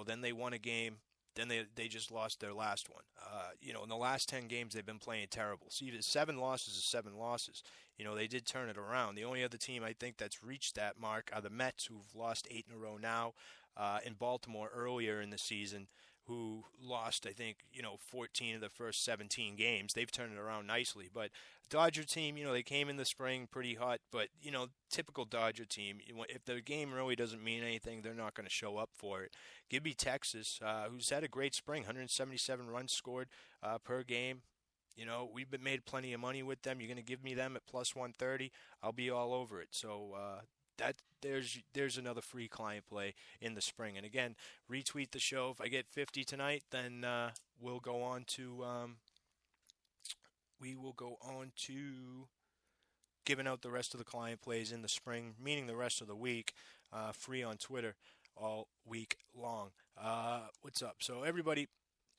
then they won a game. Then they just lost their last one. In the last 10 games, they've been playing terrible. See, the 7 losses is 7 losses. They did turn it around. The only other team I think that's reached that mark are the Mets, who've lost 8 in a row now, in Baltimore earlier in the season, who lost, I think, 14 of the first 17 games. They've turned it around nicely. But Dodger team, they came in the spring pretty hot, but, typical Dodger team, if the game really doesn't mean anything, they're not going to show up for it. Give me Texas, who's had a great spring, 177 runs scored per game. We've been made plenty of money with them. You're going to give me them at plus 130, I'll be all over it. So there's another free client play in the spring. And again, retweet the show. If I get 50 tonight, then we'll go on to giving out the rest of the client plays in the spring, meaning the rest of the week, free on Twitter all week long. What's up? So anybody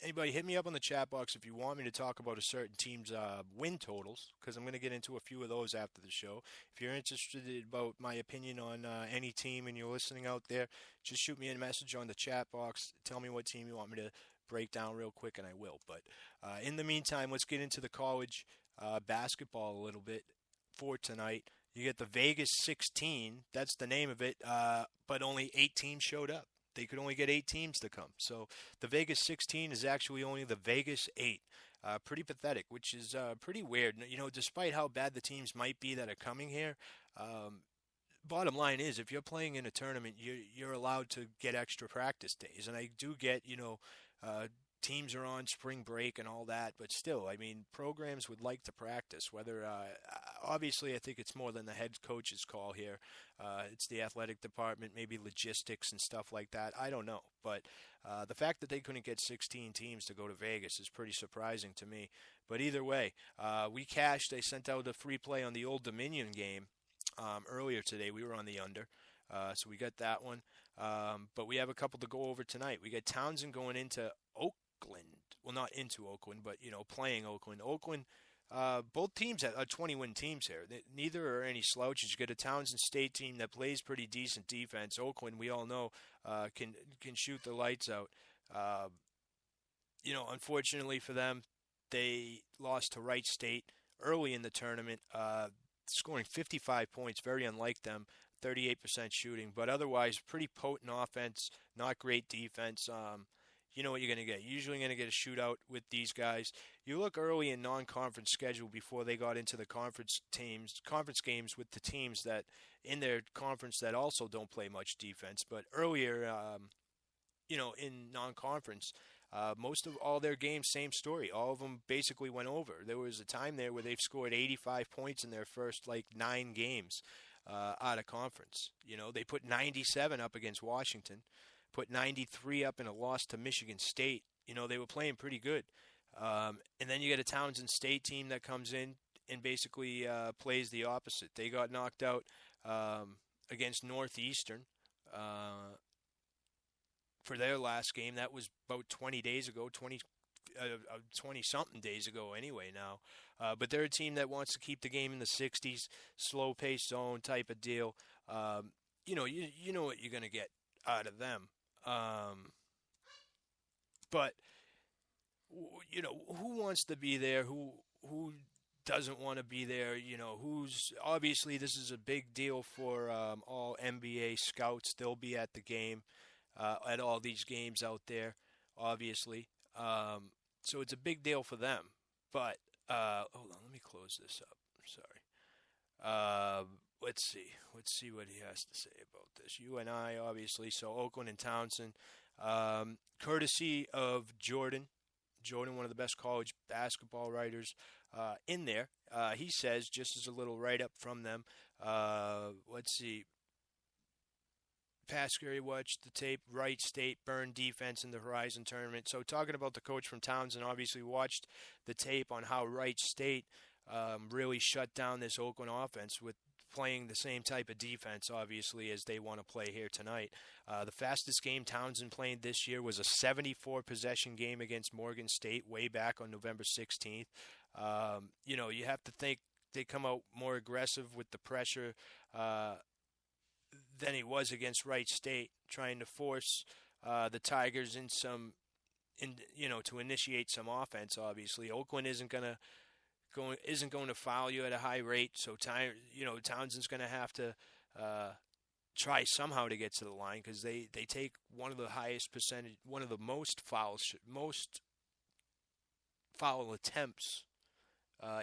hit me up on the chat box if you want me to talk about a certain team's win totals, because I'm going to get into a few of those after the show. If you're interested about my opinion on any team and you're listening out there, just shoot me a message on the chat box. Tell me what team you want me to break down real quick, and I will. But in the meantime, let's get into the college basketball a little bit for tonight. You get the Vegas 16. That's the name of it, but only 8 teams showed up. They could only get 8 teams to come. So the Vegas 16 is actually only the Vegas 8. Pretty pathetic, which is pretty weird. Despite how bad the teams might be that are coming here, bottom line is if you're playing in a tournament, you're allowed to get extra practice days. And I do get, teams are on spring break and all that, but still, programs would like to practice. Whether, obviously, I think it's more than the head coach's call here. It's the athletic department, maybe logistics and stuff like that. I don't know, but the fact that they couldn't get 16 teams to go to Vegas is pretty surprising to me. But either way, we cashed. They sent out a free play on the Old Dominion game earlier today. We were on the under. So we got that one. But we have a couple to go over tonight. We got Townsend going into Oakland. Well, not into Oakland, but, playing Oakland. Oakland, both teams are 20-win teams here. Neither are any slouches. You got a Townsend State team that plays pretty decent defense. Oakland, we all know, can shoot the lights out. Unfortunately for them, they lost to Wright State early in the tournament, scoring 55 points, very unlike them, 38% shooting, but otherwise pretty potent offense, not great defense. You know what you're going to get. You're usually going to get a shootout with these guys. You look early in non-conference schedule before they got into the conference games with the teams that in their conference that also don't play much defense. But earlier, in non-conference, most of all their games, same story. All of them basically went over. There was a time there where they've scored 85 points in their first 9 games out of conference. They put 97 up against Washington. Put 93 up in a loss to Michigan State. They were playing pretty good. And then you get a Townsend State team that comes in and basically plays the opposite. They got knocked out against Northeastern for their last game. That was about 20 days ago, 20-something days ago anyway now. But they're a team that wants to keep the game in the 60s, slow-paced zone type of deal. You know what you're going to get out of them. But who wants to be there? Who doesn't want to be there? Who's obviously this is a big deal for all NBA scouts. They'll be at the game, at all these games out there, obviously. So it's a big deal for them. But hold on, let me close this up. Sorry. Let's see what he has to say about this. You and I, obviously. So Oakland and Townsend, courtesy of Jordan, one of the best college basketball writers in there. He says, just as a little write-up from them, let's see. Pascari watched the tape, Wright State burn defense in the Horizon tournament. So talking about the coach from Townsend, obviously watched the tape on how Wright State really shut down this Oakland offense with playing the same type of defense, obviously, as they want to play here tonight. The fastest game Townsend played this year was a 74-possession game against Morgan State way back on November 16th. You have to think they come out more aggressive with the pressure than he was against Wright State, trying to force the Tigers to initiate some offense. Obviously, Oakland isn't going to foul you at a high rate, so Townsend's going to have to try somehow to get to the line because they take one of the highest percentage, one of the most foul attempts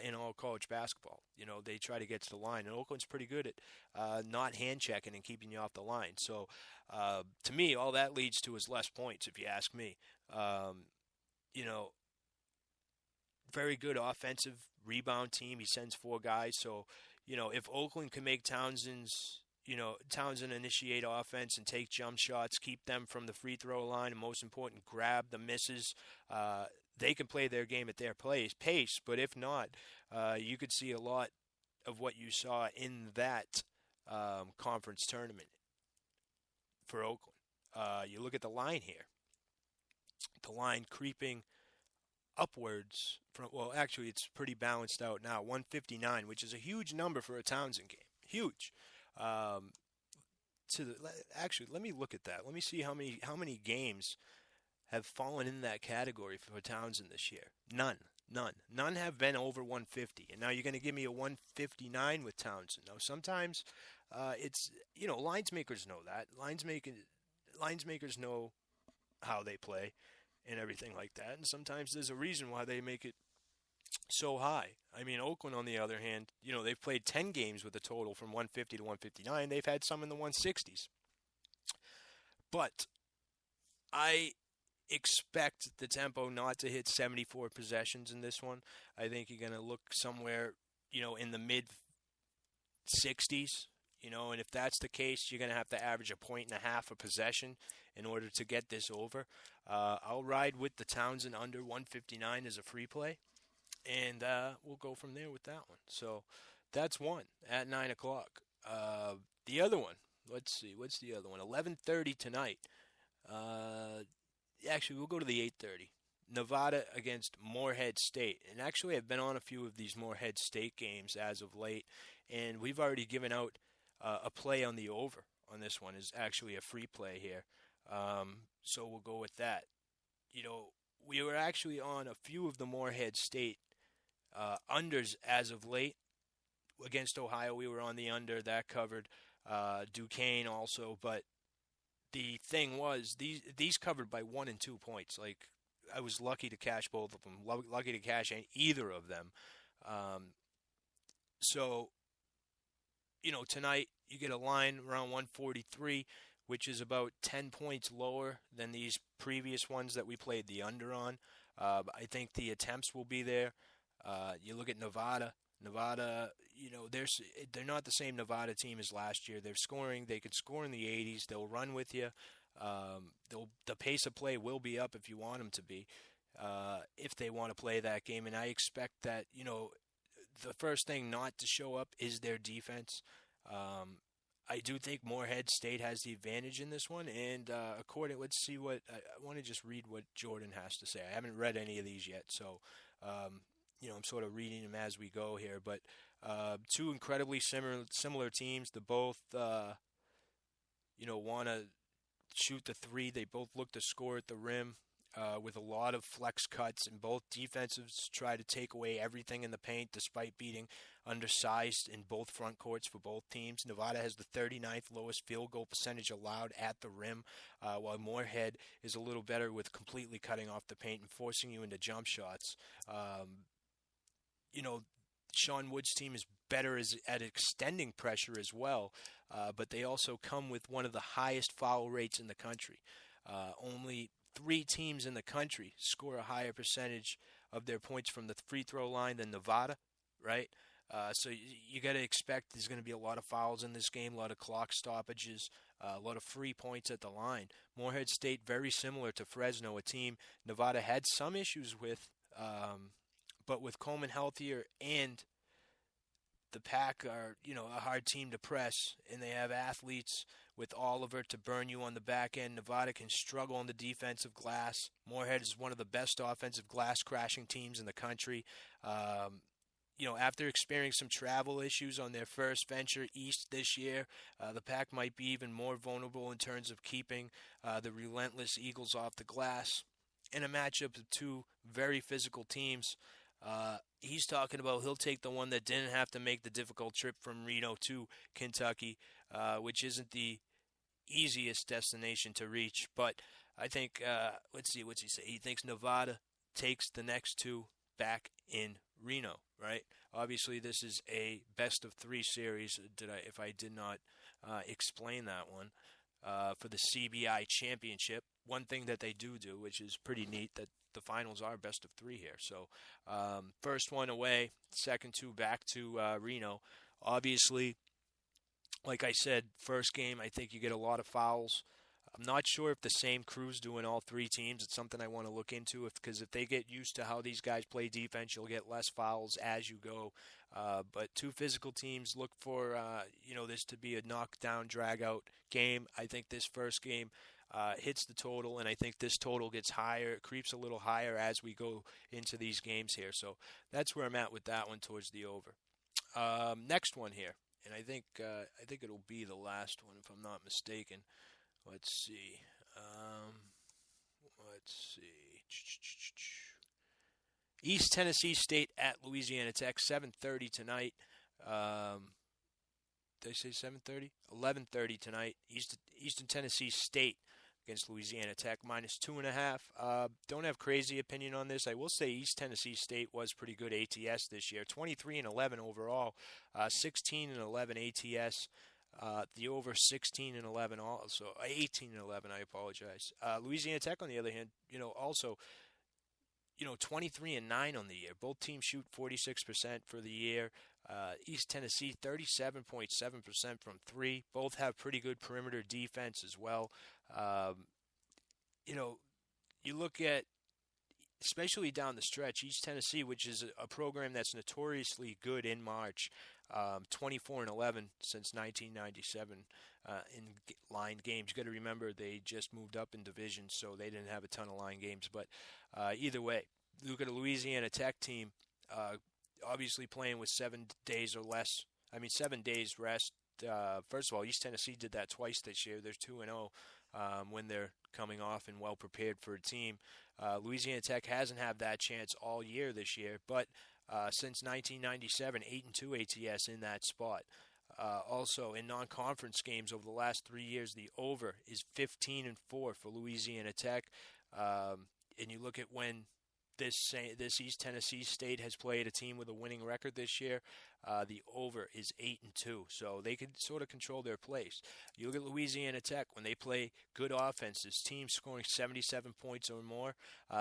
in all college basketball. They try to get to the line, and Oakland's pretty good at not hand checking and keeping you off the line. So, to me, all that leads to is less points, if you ask me. Very good offensive rebound team. He sends 4 guys. So, if Oakland can make Townsend initiate offense and take jump shots, keep them from the free throw line, and most important, grab the misses, they can play their game at their pace. But if not, you could see a lot of what you saw in that conference tournament for Oakland. You look at the line here. The line creeping upwards actually it's pretty balanced out now, 159, which is a huge number for a Townsend game. Huge. Actually, let me look at that. Let me see how many games have fallen in that category for Townsend this year. None have been over 150. And now you're going to give me a 159 with Townsend. Now sometimes it's lines makers know that. Lines makers know how they play and everything like that. And sometimes there's a reason why they make it so high. I mean, Oakland, on the other hand, they've played 10 games with a total from 150 to 159. They've had some in the 160s. But I expect the tempo not to hit 74 possessions in this one. I think you're going to look somewhere, in the mid 60s, and if that's the case, you're going to have to average 1.5 points a possession in order to get this over. I'll ride with the Townsend under 159 as a free play, and we'll go from there with that one. So that's one at 9 o'clock. The other one, let's see, what's the other one? 11:30 tonight. Actually, we'll go to the 8:30. Nevada against Morehead State. And actually, I've been on a few of these Morehead State games as of late, and we've already given out a play on the over on this one. Is actually a free play here. So we'll go with that. We were actually on a few of the Morehead State unders as of late. Against Ohio, we were on the under. That covered. Duquesne also, but the thing was, these covered by 1 and 2 points. Like, I was lucky to cash both of them. Lucky to cash either of them. So, tonight you get a line around 143, which is about 10 points lower than these previous ones that we played the under on. I think the attempts will be there. You look at Nevada. Nevada, they're not the same Nevada team as last year. They're scoring. They could score in the 80s. They'll run with you. The pace of play will be up if you want them to be, if they want to play that game. And I expect that, the first thing not to show up is their defense. I do think Morehead State has the advantage in this one. And let's see what I want to just read what Jordan has to say. I haven't read any of these yet, so I'm sort of reading them as we go here. But two incredibly similar teams. They both want to shoot the three. They both look to score at the rim with a lot of flex cuts, and both defensives try to take away everything in the paint despite being undersized in both front courts for both teams. Nevada has the 39th lowest field goal percentage allowed at the rim, while Morehead is a little better with completely cutting off the paint and forcing you into jump shots. Sean Wood's team is better at extending pressure as well, but they also come with one of the highest foul rates in the country. Only 3 teams in the country score a higher percentage of their points from the free throw line than Nevada, right? So you got to expect there's going to be a lot of fouls in this game, a lot of clock stoppages, a lot of free points at the line. Morehead State, very similar to Fresno, a team Nevada had some issues with, but with Coleman healthier and the Pack are, a hard team to press, and they have athletes with Oliver to burn you on the back end. Nevada can struggle on the defensive glass. Morehead is one of the best offensive glass crashing teams in the country. after experiencing some travel issues on their first venture east this year, the Pack might be even more vulnerable in terms of keeping the relentless Eagles off the glass. In a matchup of two very physical teams, he's talking about he'll take the one that didn't have to make the difficult trip from Reno to Kentucky, which isn't the easiest destination to reach. But I think, let's see, what's he say? He thinks Nevada takes the next two back in Reno, right? Obviously, this is a best of three series. If I did not explain that one, for the CBI championship. One thing that they do, which is pretty neat, that the finals are best of three here. So first one away, second two back to Reno. Obviously, like I said, first game, I think you get a lot of fouls. I'm not sure if the same crew's doing all three teams. It's something I want to look into, because if they get used to how these guys play defense, you'll get less fouls as you go. But two physical teams, look for this to be a knockdown, drag-out game. I think this first game hits the total, and I think this total gets higher, creeps a little higher as we go into these games here. So that's where I'm at with that one, towards the over. Next one here, and I think it'll be the last one if I'm not mistaken. Let's see. East Tennessee State at Louisiana Tech, 7:30 tonight. Did I say 7:30? 11:30 tonight. Eastern Tennessee State against Louisiana Tech, -2.5. Don't have crazy opinion on this. I will say East Tennessee State was pretty good ATS this year. 23-11 overall, 16-11 ATS. The over 16-11 also, 18-11. I apologize. Louisiana Tech, on the other hand, also, 23-9 on the year. Both teams shoot 46% for the year. East Tennessee 37.7% from three. Both have pretty good perimeter defense as well. You look at, especially down the stretch, East Tennessee, which is a program that's notoriously good in March. 24-11 since 1997 in line games. You got to remember they just moved up in division, so they didn't have a ton of line games. But either way, look at a Louisiana Tech team, obviously playing with 7 days or less. 7 days rest. First of all, East Tennessee did that twice this year. They're 2-0 when they're coming off and well prepared for a team. Louisiana Tech hasn't had that chance all year this year, but since 1997, 8-2 ATS in that spot. Also, in non-conference games over the last 3 years, the over is 15-4 for Louisiana Tech. And you look at when this East Tennessee State has played a team with a winning record this year, the over is 8-2, so they could sort of control their place. You look at Louisiana Tech, when they play good offenses, teams scoring 77 points or more,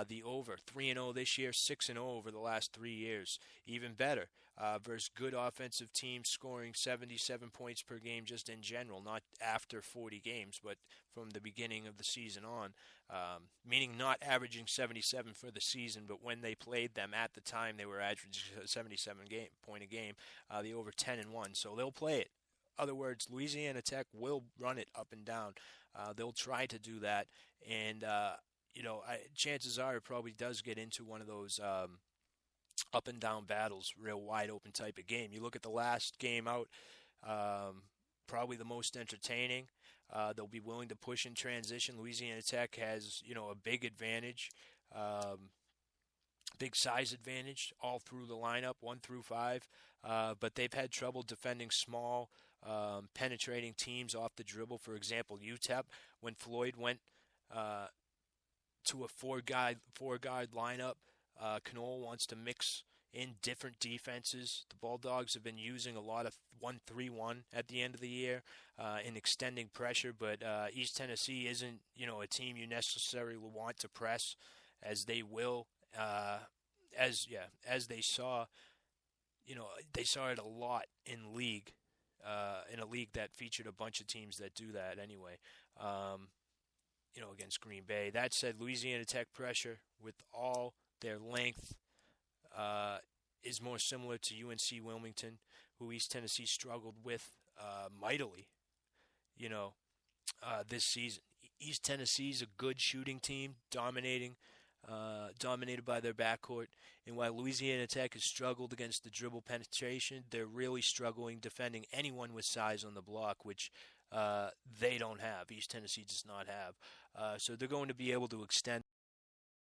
the over 3-0 this year, 6-0 over the last 3 years, even better. Versus good offensive teams scoring 77 points per game just in general, not after 40 games, but from the beginning of the season on, meaning not averaging 77 for the season, but when they played them at the time, they were averaging 77 point a game, the over 10-1, so they'll play it. Other words, Louisiana Tech will run it up and down. They'll try to do that, and chances are it probably does get into one of those up and down battles, real wide open type of game. You look at the last game out, probably the most entertaining. They'll be willing to push in transition. Louisiana Tech has, a big advantage, big size advantage all through the lineup, 1 through 5. But they've had trouble defending small, penetrating teams off the dribble. For example, UTEP, when Floyd went to a four-guard lineup, Knoll wants to mix in different defenses. The Bulldogs have been using a lot of 1-3-1 at the end of the year in extending pressure, but East Tennessee isn't, a team you necessarily want to press, as they will, as they saw, they saw it a lot in a league that featured a bunch of teams that do that anyway. Against Green Bay. That said, Louisiana Tech pressure with all their length is more similar to UNC Wilmington, who East Tennessee struggled with mightily, this season. East Tennessee's a good shooting team, dominating dominated by their backcourt. And while Louisiana Tech has struggled against the dribble penetration, they're really struggling defending anyone with size on the block, which they don't have. East Tennessee does not have. So they're going to be able to extend